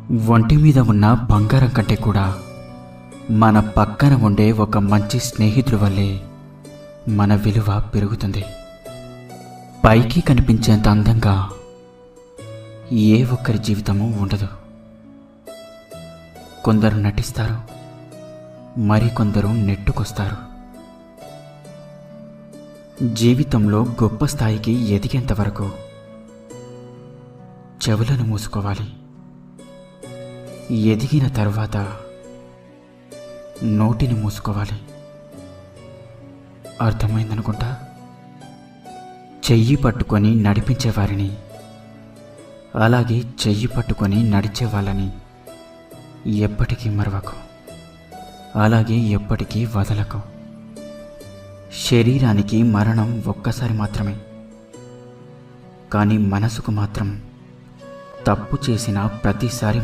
ఒంటి మీద ఉన్న బంగారం కంటే కూడా మన పక్కన ఉండే ఒక మంచి స్నేహితుడి వల్లే మన విలువ పెరుగుతుంది. పైకి కనిపించేంత అందంగా ఏ ఒక్కరి జీవితము ఉండదు. కొందరు నటిస్తారు, మరికొందరు నెట్టుకొస్తారు. జీవితంలో గొప్ప స్థాయికి ఎదిగేంత వరకు చెవులను మూసుకోవాలి. ఎదిగిన తర్వాత నోటిని మూసుకోవాలి. అర్థమైందనుకుంటా. చెయ్యి పట్టుకొని నడిపించేవారిని, అలాగే చెయ్యి పట్టుకొని నడిచే వాళ్ళని ఎప్పటికీ మరవకు, అలాగే ఎప్పటికీ వదలకు. శరీరానికి మరణం ఒక్కసారి మాత్రమే, కానీ మనసుకు మాత్రం తప్పు చేసిన ప్రతిసారి